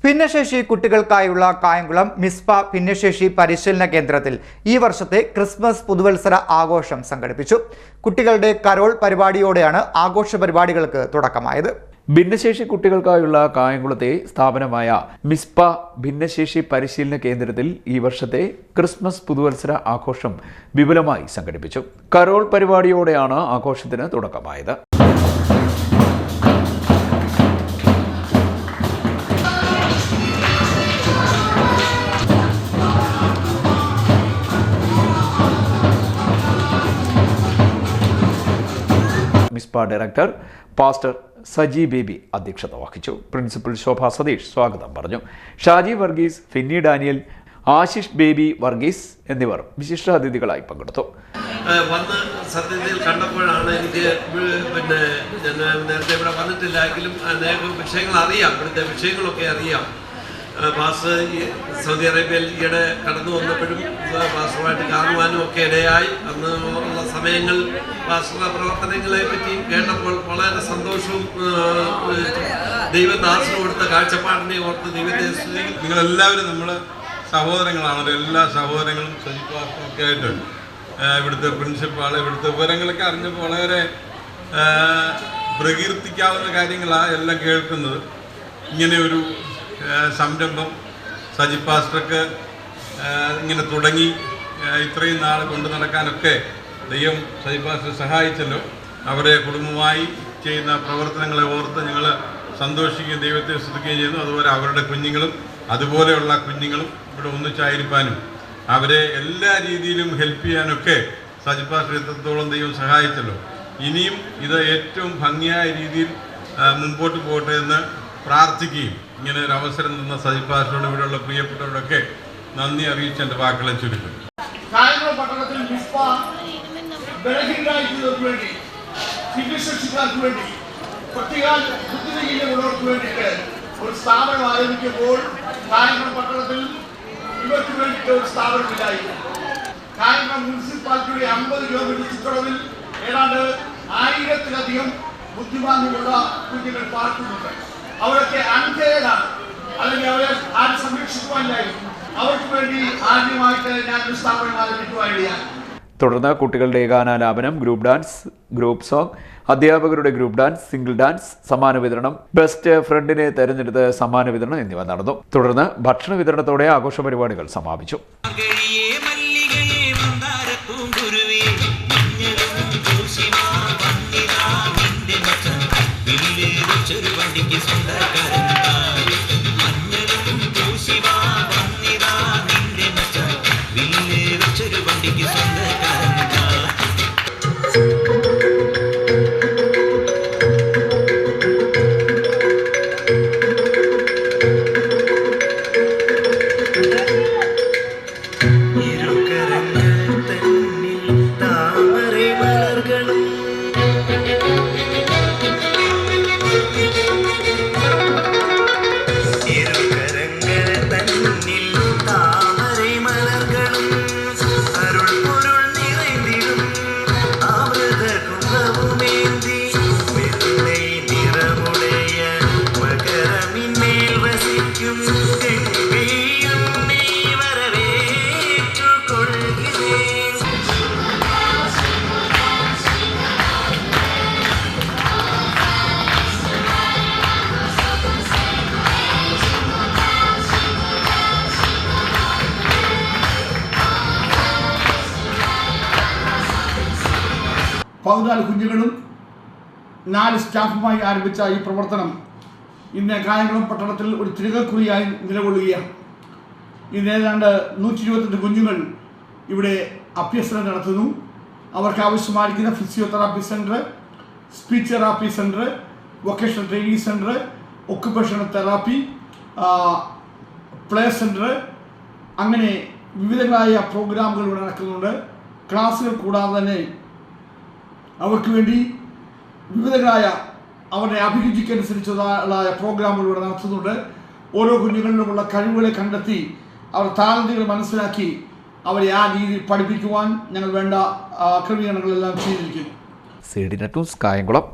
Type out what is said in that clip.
ഭിന്നശേഷി കുട്ടികൾക്കായുള്ള കായംകുളം മിസ്പ ഭിന്നശേഷി പരിശീലന കേന്ദ്രത്തിൽ ഈ വർഷത്തെ ക്രിസ്മസ് പുതുവത്സര ആഘോഷം സംഘടിപ്പിച്ചു. കുട്ടികളുടെ കരോൾ പരിപാടിയോടെയാണ് ആഘോഷ പരിപാടികൾക്ക് തുടക്കമായത്. ഭിന്നശേഷി കുട്ടികൾക്കായുള്ള കായംകുളത്തെ സ്ഥാപനമായ മിസ്പ ഭിന്നശേഷി പരിശീലന കേന്ദ്രത്തിൽ ഈ വർഷത്തെ ക്രിസ്മസ് പുതുവത്സര ആഘോഷം വിപുലമായി സംഘടിപ്പിച്ചു. കരോൾ പരിപാടിയോടെയാണ് ആഘോഷത്തിന് തുടക്കമായത്. Mizpah director pastor Saji baby അധ്യക്ഷത വഹിച്ചു. പ്രിൻസിപ്പൽ ശോഭ സതീഷ് സ്വാഗതം പറഞ്ഞു. ഷാജി വർഗീസ്, ഫിന്നി ഡാനിയൽ, ആശിഷ് ബേബി വർഗീസ് എന്നിവർ വിശിഷ്ടാതിഥികളായി പങ്കെടുത്തു. വന്ന് സത്യത്തിൽ കണ്ടപ്പോഴാണ് എനിക്ക് ഞാൻ നേരത്തെ ഇവിടെ വന്നിട്ടില്ലെങ്കിലും അനേകം വിഷയങ്ങൾ അറിയാം, ഇവിടുത്തെ വിഷയങ്ങളൊക്കെ അറിയാം. പാസ്റ്റർ സൗദി അറേബ്യയിൽ ഈയിടെ കടന്നു വന്നപ്പോഴും പാസ്റ്ററുമായിട്ട് കാണുവാനും ഒക്കെ ഇടയായി. അന്ന് ഉള്ള സമയങ്ങൾ പാസ്റ്ററുടെ പ്രവർത്തനങ്ങളെ പറ്റി കേട്ടപ്പോൾ വളരെ സന്തോഷവും ദൈവദാസന് കൊടുത്ത കാഴ്ചപ്പാടിനെ ഓർത്ത് ദൈവത്തെ സ്തുതിക്കുന്നു. നിങ്ങളെല്ലാവരും നമ്മൾ സഹോദരങ്ങളാണല്ലോ, എല്ലാ സഹോദരങ്ങളും ഒക്കെ ആയിട്ട് ഇവിടുത്തെ പ്രിൻസിപ്പാൾ ഇവിടുത്തെ വിവരങ്ങളൊക്കെ അറിഞ്ഞപ്പോൾ വളരെ പ്രകീർത്തിക്കാവുന്ന കാര്യങ്ങളാണ് എല്ലാം കേൾക്കുന്നത്. ഇങ്ങനെ ഒരു സംരംഭം സജി പാസ്റ്റർക്ക് ഇങ്ങനെ തുടങ്ങി ഇത്രയും നാൾ കൊണ്ടു നടക്കാനൊക്കെ ദൈവം സജി പാസ്റ്റർ സഹായിച്ചല്ലോ. അവരെ കുടുംബമായി ചെയ്യുന്ന പ്രവർത്തനങ്ങളെ ഓർത്ത് ഞങ്ങൾ സന്തോഷിക്കുകയും ദൈവത്തെ സ്തുതിക്കുകയും ചെയ്യുന്നു. അതുപോലെ അവരുടെ കുഞ്ഞുങ്ങളും അതുപോലെയുള്ള കുഞ്ഞുങ്ങളും ഇവിടെ ഒന്നിച്ചായിരിക്കാനും അവരെ എല്ലാ രീതിയിലും ഹെൽപ്പ് ചെയ്യാനൊക്കെ സജി പാസ്റ്റർ എത്രത്തോളം ദൈവം സഹായിച്ചല്ലോ. ഇനിയും ഇത് ഏറ്റവും ഭംഗിയായ രീതിയിൽ മുമ്പോട്ട് പോകട്ടെ എന്ന് പ്രാർത്ഥിക്കുകയും ഇങ്ങനെ ഒരു അവസരം തന്ന സജി പാസ്റ്ററോട് ഇവിടെയുള്ള പ്രിയപ്പെട്ടവരോടൊക്കെ നന്ദി അറിയിച്ച് എൻ്റെ വാക്കുകളെ ചുരുക്കും. കായംകുളം പട്ടണത്തിൽ മിസ്പ ബലഹീനരായിട്ടുള്ളവർക്ക് വേണ്ടി, ഭിന്നശേഷിക്കാർക്ക് വേണ്ടി, പ്രത്യേക ബുദ്ധിമുട്ടുള്ളവർക്ക് വേണ്ടിയിട്ട് ഒരു സ്ഥാപനം ആരംഭിക്കുമ്പോൾ കായംകുളം പട്ടണത്തിൽ ഇവർക്ക് വേണ്ടിയിട്ട് ഒരു സ്ഥാപനമില്ലായിരുന്നു. കായംകുളം മുനിസിപ്പാലിറ്റിയുടെ 50 കിലോമീറ്റർ ചുറ്റളവിൽ ഏതാണ്ട് 1000-ലധികം ബുദ്ധിമാന്യമുള്ള കുഞ്ഞുങ്ങൾ പാർക്കുന്നുണ്ട്. അവരൊക്കെ അൺകെയർഡാണ്, അല്ലെങ്കിൽ അവരെ ആരും സംരക്ഷിക്കുവാനില്ലായിരുന്നു. അവർക്ക് വേണ്ടി ആദ്യമായിട്ട് ഞാൻ ഒരു സ്ഥാപനം ആരംഭിക്കുവാനിടയായി. തുടർന്ന് കുട്ടികളുടെ ഗാനാലാപനം, ഗ്രൂപ്പ് ഡാൻസ്, ഗ്രൂപ്പ് സോങ്, അധ്യാപകരുടെ ഗ്രൂപ്പ് ഡാൻസ്, സിംഗിൾ ഡാൻസ്, സമ്മാന വിതരണം, ബെസ്റ്റ് ഫ്രണ്ടിനെ തെരഞ്ഞെടുത്ത് സമ്മാന വിതരണം എന്നിവ നടന്നു. തുടർന്ന് ഭക്ഷണ വിതരണത്തോടെ ആഘോഷ പരിപാടികൾ സമാപിച്ചു. കുഞ്ഞുങ്ങളും 4 സ്റ്റാഫുമായി ആരംഭിച്ച ഈ പ്രവർത്തനം ഇന്ന് കായംകുളം പട്ടണത്തിൽ ഒരു തിരുകക്കുറിയായി നിലകൊള്ളുകയാണ്. ഇന്ന് ഏതാണ്ട് 122 കുഞ്ഞുങ്ങൾ ഇവിടെ അഭ്യസനം നടത്തുന്നു. അവർക്ക് ആവശ്യമായിരിക്കുന്ന physiotherapy centre, speech therapy centre, vocational training centre, occupational therapy, play centre, അങ്ങനെ വിവിധങ്ങളായ പ്രോഗ്രാമുകൾ ഇവിടെ നടക്കുന്നുണ്ട്. ക്ലാസ്സുകൾ കൂടാതെ തന്നെ അവർക്ക് വേണ്ടി വിവിധങ്ങളായ അവരുടെ അഭിരുചിക്കനുസരിച്ചുള്ള പ്രോഗ്രാമുകൾ ഇവിടെ നടത്തുന്നുണ്ട്. ഓരോ കുഞ്ഞുങ്ങളിലുമുള്ള കഴിവുകളെ കണ്ടെത്തി അവർ താലന്തുകൾ മനസ്സിലാക്കി അവരെ ആ രീതിയിൽ പഠിപ്പിക്കുവാൻ ഞങ്ങൾ വേണ്ട ക്രമീകരണങ്ങളെല്ലാം ചെയ്തിരിക്കുന്നു. CDNet news Kayamkulam.